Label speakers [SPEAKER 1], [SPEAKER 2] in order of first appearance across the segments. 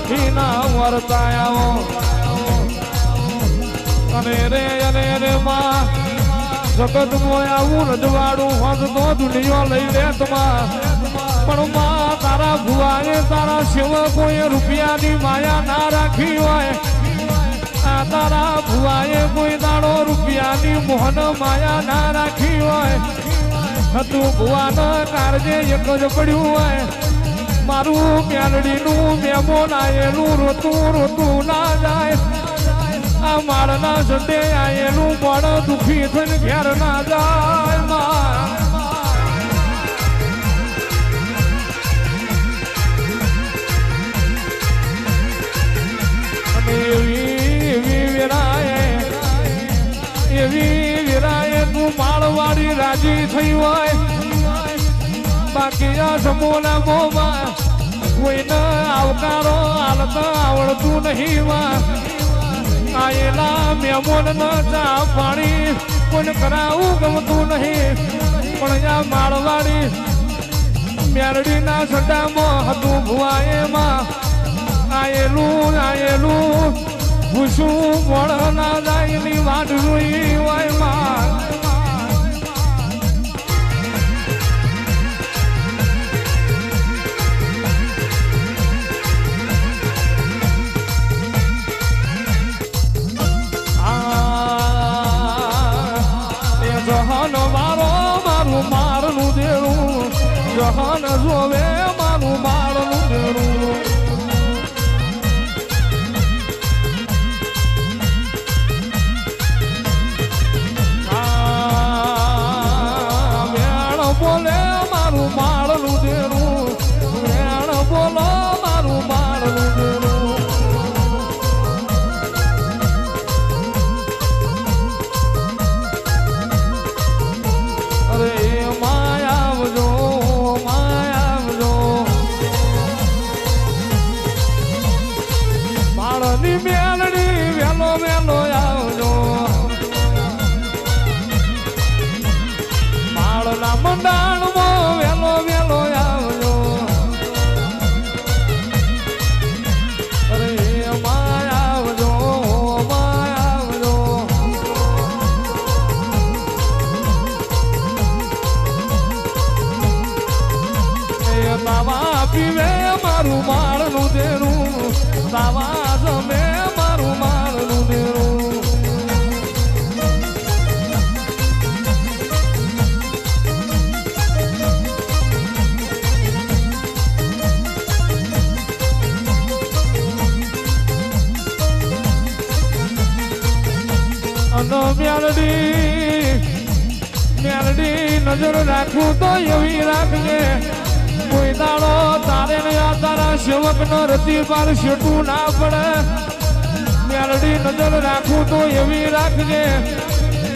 [SPEAKER 1] રાખીના વર્તાયાઓ અને રે માં જગત મોય આવું રજવાડું હોત તો દુનિયો લઈ લે તમા પણ માં તારા ભુવાએ તારા સેવકોએ રૂપિયાની માયા ના રાખી હોય આ તારા ભુવાએ કોઈ દાડો રૂપિયાની મોહન માયા ના રાખી હોય તું ભુવાનો કારજે એક જ પડ્યું હોય મારું મેલડીનું મેમોન આયેલું રોતું રોતું ના જાય આ માળના સંડે આયેલું મળ દુખી થઈને ઘેર ના જાય માં એવી વિરાએ તું માળવાડી રાજી થઈ હોય બાકી આ સમૂહના મોમાં કોઈને આવકારો હાલત આવડતું નહીં માં આયેલા મેમોન ન ચા પાણી કોઈને કરાવું ગમતું નહીં પણ આ માળવાડી મેરડીના સડામાં હતું ભુવાએમાં આયેલું ભૂસું મોડ ના જાયની વાટ જોઈ હોય માં જહાન મારું મારનું દેરું જહાન જોવે મારું મારનું દેરું બોલે મારું માળનું દેરું વેણ બોલો મારું માળનું દેરું અરે માયાવજો માળની મેલડી વેલો વેલો આવજો માળના મંડાણમાં વેલો વેલો આવજો અરે માયાવજો તાવા પીવે મારું માળનું દેરું તાવા જમે મારું માળનું દેરું અને મેલડી નજર રાખું તો એવી રાખજે કોઈ દાડો તારે ને આ તારા સેવક નો રતી પાર શેટું ના પડે મેલડી નજર રાખું તો એવી રાખજે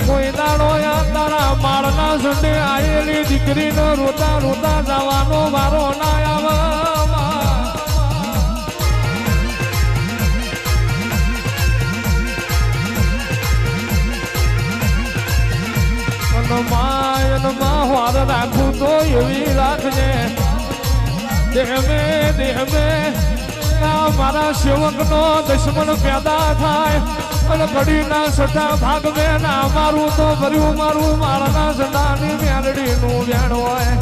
[SPEAKER 1] કોઈ દાડો આ તારા માળના સંડે આયેલી દીકરીનો રોતા રોતા જવાનો વારો ના આવે માયનમાં હાર રાખું તો એવી રાખજે દેહ મેં મારા સેવકનો દુશ્મન પેદા થાય અને ઘડીના સટા ભાગ મેં ના મારું તો ભર્યું મારું માળના સટાની મેલડીનું વેણ હોય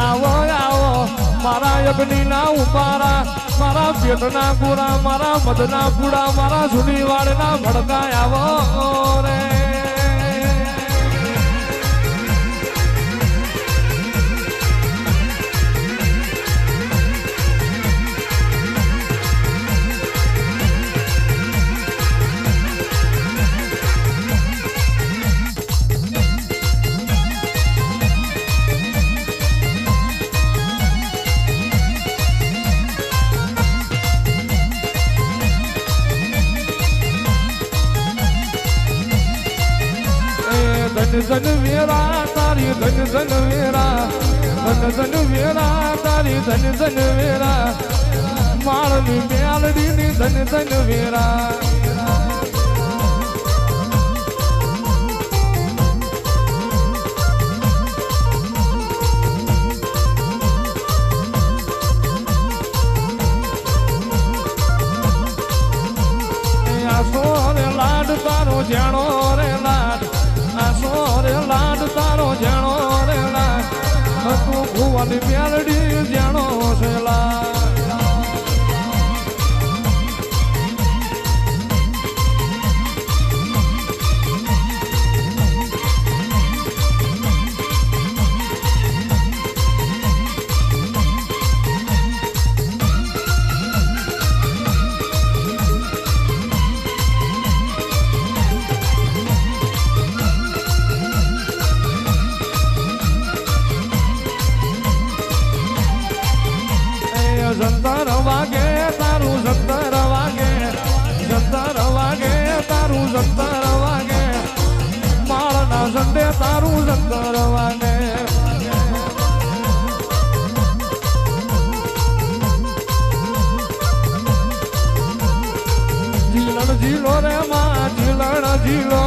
[SPEAKER 1] આવો મારા યજ્ઞના ઉપારા મારા પેટના પૂરા મારા મધના પૂડા મારા જૂની વાળના ભડકાય આવો રે ધન વેરા તારી ધન વેરા તારી ધન વેરા માળની મેલડીની ધન વેરા સપરાની મેલડી જાણો છેલા જંતર વાગે તારું જંતર વાગે જંતર વાગે તારું જંતર વાગે માળના ઝંડે તારું જંતર વાગે જીલણ જીલો રે માં જીલણ જીલો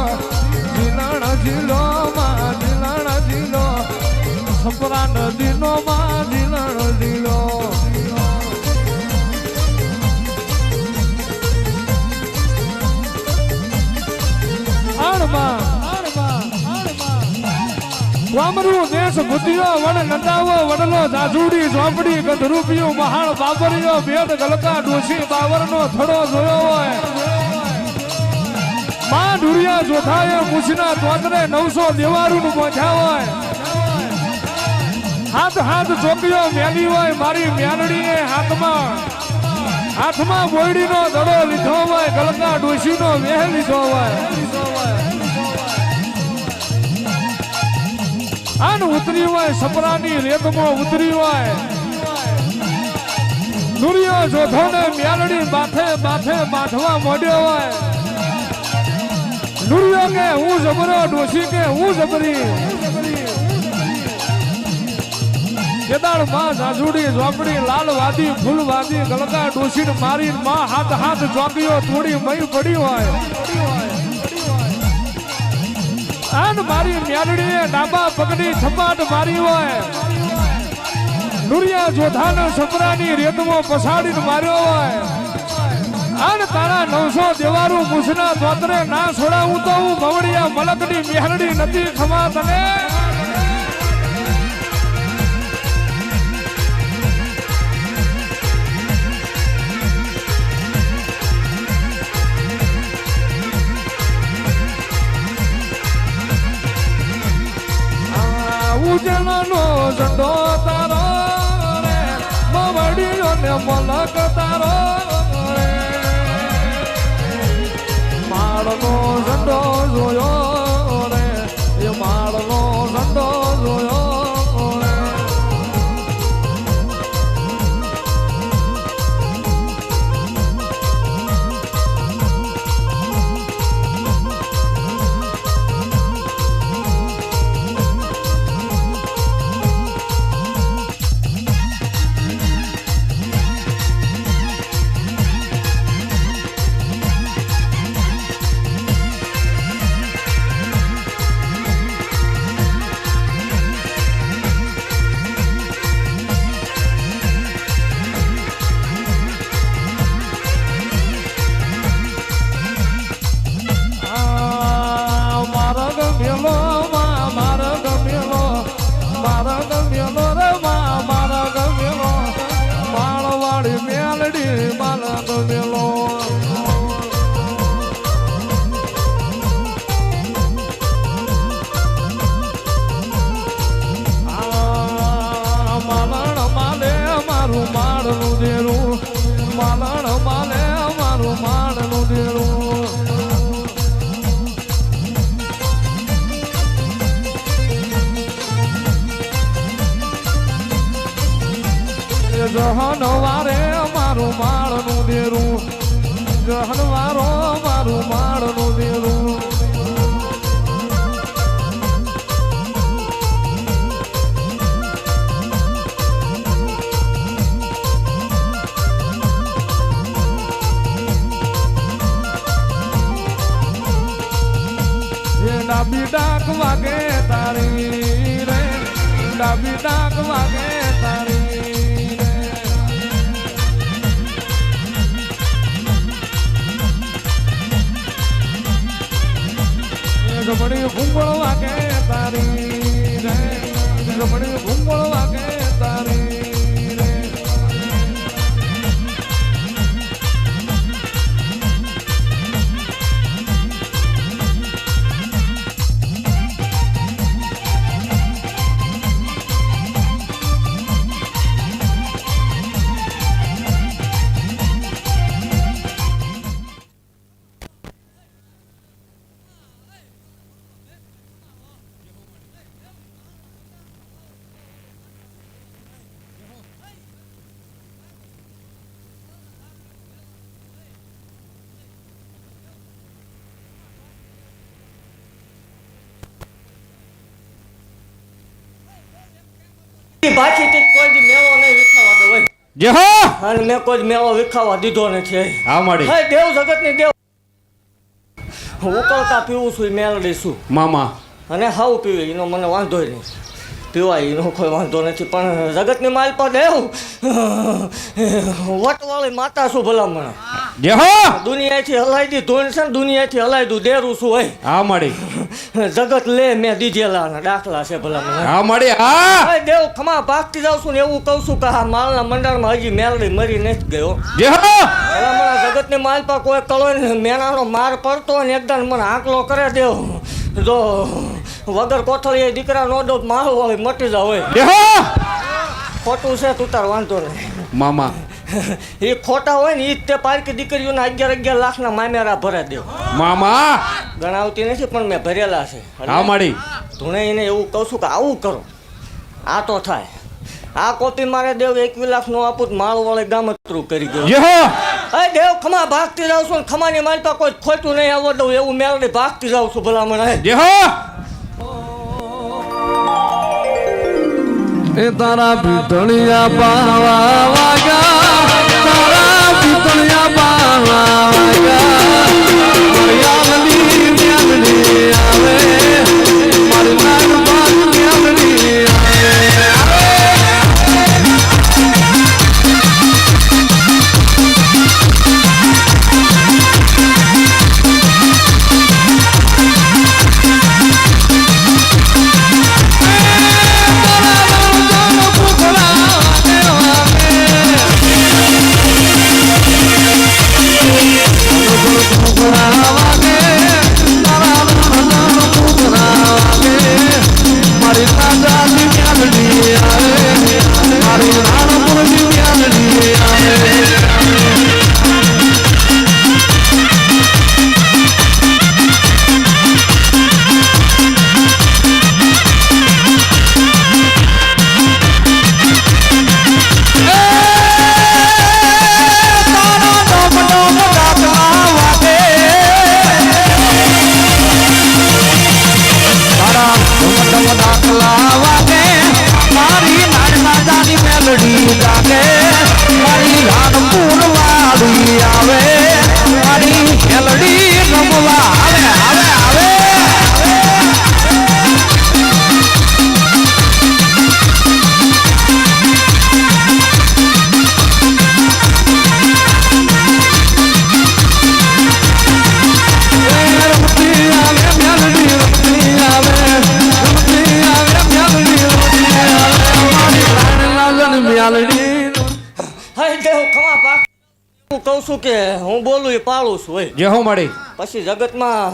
[SPEAKER 1] જીલણ જીલો માં જીલણ જીલો સપરા નદીનો માં જીલણ જીલો વામરું દેશ બુદ્ધિયો વડ નંદાવો વડલો જાજુડી ઝોપડી ગધરૂપિયું મહાળ બાબરીયો ભેદ ગલકા ડોશી બાવરનો થડો જોયો હોય માં ઢુરિયા જોથાએ મુછના તોતરે 900 દેવારું પહોંચ્યા હોય હાથ હાથ ચોકીઓ મેલી હોય મારી મેલડીએ હાથમાં બોયડીનો દડો લીધો હોય ગલકા ડોશીનો વેહ લીધો હોય આન ઉતરી હોય સપરાની રેતમાં ઉતરી હોય નુરિયો જોધોને મેલડી માથે બાંધવા મોડ્યો હોય નુરિયો કે હું જબરો ડોશી કે હું જબરી કેદાળ માં જાજુડી ઝોપડી લાલવાદી ફૂલવાદી ગલકા ડોશી મારી માં હાથ ચોકીઓ તોડી મય પડી હોય આન મારી મેલડીએ ડાબા પગની થપાટ મારી હોય નુરિયા જોધાને સપરાની રેતમાં પછાડીને માર્યો હોય આન તારા 900 દેવારું મુસના તોતરે ના છોડાવું તો હું ભવડિયા મલકની મેલડી નથી ખમા તને ઉજળનો ઝંડો તારો રે મવડીયો ને મલક તારો રે માળનો ઝંડો જોયો રે એ માળનો ઝંડો જોયો રે જહનવારે મારું માળનું દેરું જહનવારો મારું માળનું દેરું ડાબી ડાક વાગે તારી રે ડાબી ડાક વાગે તારી રે જમણી ભૂંગળ વાગે તારી રે જમણી ભૂંગળ વાગે તારી
[SPEAKER 2] ઈ બાકી કોઈ દી મેળો નહીં વિખાવા દો હોય.
[SPEAKER 1] જે હો
[SPEAKER 2] અને મેં કોઈ દી મેળો વિખાવા દીધો નથી.
[SPEAKER 1] હા માડી
[SPEAKER 2] હે દેવ જગતની દેવ. હું ઉકળતા પીવું છું, મેળડી છું
[SPEAKER 1] મામા
[SPEAKER 2] અને હાવ પીવે એનો મને વાંધો નહીં, પીવાય એનો કોઈ વાંધો નથી. પણ જગતની માલ પર દેવ વટવાળી માતા છું ભલામણ.
[SPEAKER 1] જે હો
[SPEAKER 2] દુનિયાથી હલાઈ દી ધોણ છે ને દુનિયાથી હલાઈ દઉં દેરું છું હોય.
[SPEAKER 1] હા માડી
[SPEAKER 2] જગત લે મેં દીધેલા દાખલા છે ભલામણ.
[SPEAKER 1] હા માડી હા
[SPEAKER 2] હા દેવ ખમા ભાગતી જાઉં છું ને એવું કહું છું કે આ માલના મંડળમાં હજી મેલડી મરી નથી ગયો.
[SPEAKER 1] જે હો
[SPEAKER 2] ભલામણ જગતની માલ પર કોઈ કળો મેનાનો માર પડતો ને એકદમ મને આંકલો કરે દેવ. જો વગર કોથળીએ દીકરા નો દો માલ વાળી મટી જાવ હોય.
[SPEAKER 1] જે હો
[SPEAKER 2] ખોટું છે તું તાર વાંધો નહીં.
[SPEAKER 1] મામા
[SPEAKER 2] એ ખોટા હોય ને એ તે પારકી દીકરીઓના 11 લાખના મામેરા ભરે દેવ.
[SPEAKER 1] મામા
[SPEAKER 2] ગણાવતી નથી પણ મેં ભરેલા છે.
[SPEAKER 1] હા માડી
[SPEAKER 2] ધૂણે એને એવું કહું છું કે આવું કરો આ તો થાય. આ કોપી મારે દેવ 21 લાખ નો આપું માળ વાળે ગામતરું કરી ગયો.
[SPEAKER 1] જે હો
[SPEAKER 2] અરે દેવ ખમા ભાગતી જાઉં છું ને ખમાની માલ પર કોઈ ખોટું નહીં આવવા દઉં એવું મેળવી ભાગતી જાઉં છું ભલામણ.
[SPEAKER 1] જે હો
[SPEAKER 3] એ તારા પીતળિયા પાવા વાગ્યા, તારા પીતળિયા પાવા વાગ્યા, મારી આમલી મ્યામલી આવે, મારી નાગબાગ મ્યામલી
[SPEAKER 2] કહું છું કે હું બોલું એ પાળું છું હોય.
[SPEAKER 1] જે હો માડી
[SPEAKER 2] પછી જગતમાં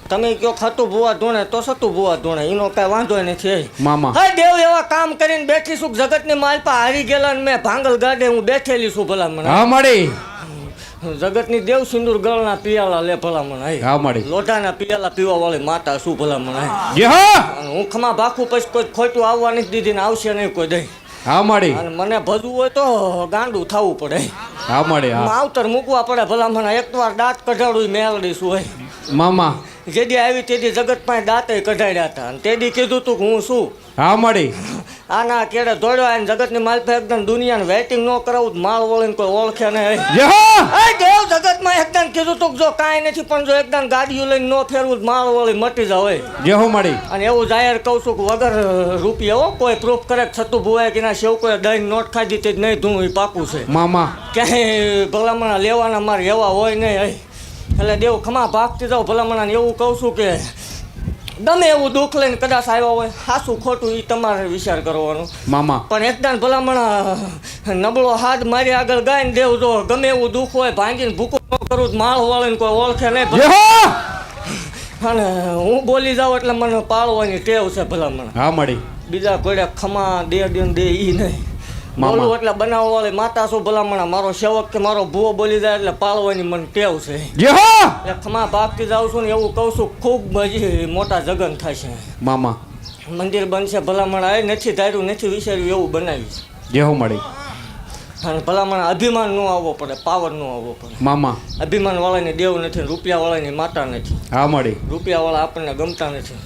[SPEAKER 2] તમે કયો ખાતું ભૂવા ધોણે તો સતું ભૂવા ધોણે એનો કઈ વાંધો નથી.
[SPEAKER 1] મામા
[SPEAKER 2] હા દેવ એવા કામ કરીને બેઠી છું જગતની માલ પર હારી ગયેલા ને મેં ભાંગલ ગાડે હું બેઠેલી છું ભલામણ.
[SPEAKER 1] હા માડી
[SPEAKER 2] જગતની દેવ સિંદૂર ગળના પિયાલા લે ભલામણ.
[SPEAKER 1] હા માડી
[SPEAKER 2] લોઢાના પિયાલા પીવા વાળી માતા શું ભલામણ.
[SPEAKER 1] જે હો
[SPEAKER 2] હું ખમા ભાખું પછી કોઈ ખોટું આવવા નથી દીધી ને આવશે નહીં કોઈ દઈ.
[SPEAKER 1] હા માડી
[SPEAKER 2] અને મને ભજવું હોય તો ગાંડું થવું પડે.
[SPEAKER 1] હા માડી હા
[SPEAKER 2] માવતર મૂકવા પડે ભલામણ. એક વાર દાંત કઢાડું મેળડી શું હોય.
[SPEAKER 1] મામા
[SPEAKER 2] જેદી આવી તેદી જગત પાસે દાંતે કઢાડ્યા હતા અને તેદી કીધું તું કે હું શું.
[SPEAKER 1] હા માડી
[SPEAKER 2] આના કેડે દોડ્યો અને જગતની માલ પર એકદમ દુનિયાને વેટિંગ ન કરાવું માળ વળીને કોઈ ઓળખે નહીં.
[SPEAKER 1] જે હો
[SPEAKER 2] દેવ જગતમાં એકદમ કીધું તું જો કાંઈ નથી પણ જો એકદમ ગાડીઓ લઈને ન ફેરવું માળ વળી મટી જાવ હોય.
[SPEAKER 1] જે હો માડી
[SPEAKER 2] અને એવું જાહેર કહું છું કે વગર રૂપિયા હો કોઈ પ્રૂફ કરે છતું ભૂવાય કે ના સેવ કોઈ દહીં નોટ ખાધી તે જ નહીં ધૂણું એ પાકું છે.
[SPEAKER 1] મામા
[SPEAKER 2] ક્યાંય ભલામણા લેવાના મારે એવા હોય નહીં. એટલે દેવ ખમા ભાગતી જાઉં ભલામણા. એવું કહું છું કે ગમે એવું દુઃખ લઈને કદાચ આવ્યા હોય સાચું ખોટું એ તમારે વિચાર કરવાનો.
[SPEAKER 1] મામા
[SPEAKER 2] પણ એકદમ ભલામણા નબળો હાથ મારી આગળ ગાઈને દેવ જો ગમે એવું દુઃખ હોય ભાંગીને ભૂકો ન કરું માળ વાળીને કોઈ ઓળખે નહીં.
[SPEAKER 1] જે હો
[SPEAKER 2] અને હું બોલી જાઉં એટલે મને પાળવાની ટેવ છે ભલામણ.
[SPEAKER 1] હા માડી
[SPEAKER 2] બીજા કોઈ ખમા દે દે ઈ નહીં. બોલું એટલે બનાવવા વાળી માતા શું ભલામણા. મારો સેવક કે મારો ભૂવો બોલી જાય એટલે પાળવાની મને ટેવ છે.
[SPEAKER 1] જે હો
[SPEAKER 2] એટલે ખમા ભાગતી જાઉં છું ને એવું કહું છું ખૂબ હજી મોટા જગન થશે.
[SPEAKER 1] મામા
[SPEAKER 2] મંદિર બનશે ભલામણ. એ નથી ધાર્યું નથી વિચાર્યું એવું બનાવ્યું.
[SPEAKER 1] જે હો માડી
[SPEAKER 2] અને ભલામણ અભિમાન ન આવવો પડે, પાવર ન આવવો પડે.
[SPEAKER 1] મામા
[SPEAKER 2] અભિમાન વાળાની દેવ નથી, રૂપિયા વાળાની માતા નથી.
[SPEAKER 1] હા માડી
[SPEAKER 2] રૂપિયા વાળા આપણને ગમતા નથી.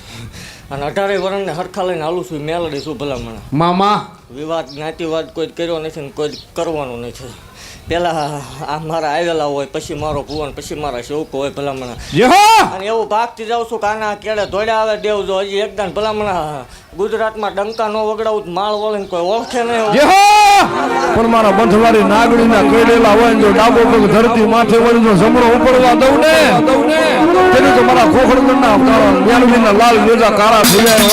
[SPEAKER 2] અને 18 વર્ષને હરખા લઈને હાલું છું મેલડી છું ભલામણ.
[SPEAKER 1] મામા
[SPEAKER 2] વિવાદ જ્ઞાતિવાદ કોઈ કર્યો નથી ને કોઈ કરવાનું નથી. પેલા આ મારા આવેલા હોય, પછી મારો ભુવન, પછી મારા શોકો હોય ભલામણ. અને એવું ભાગતી જાઉં છું કાના કેળે ધોડ્યા આવે દેવ જો હજી એકદમ ભલામણ ગુજરાતમાં ડંકા નો વગડાવું માળ વળીને કોઈ ઓળખે નહીં.
[SPEAKER 3] પણ મારા બંધવારી નાગડીના કઈડેલા હોય ને જો ડાબો પગ ધરતી માથે વળી જો જમણો ઉપડવા દઉં ને તેની તો મારા ખોખડગઢના મેલડીના લાલ વેજા કાળા થઈ જાય.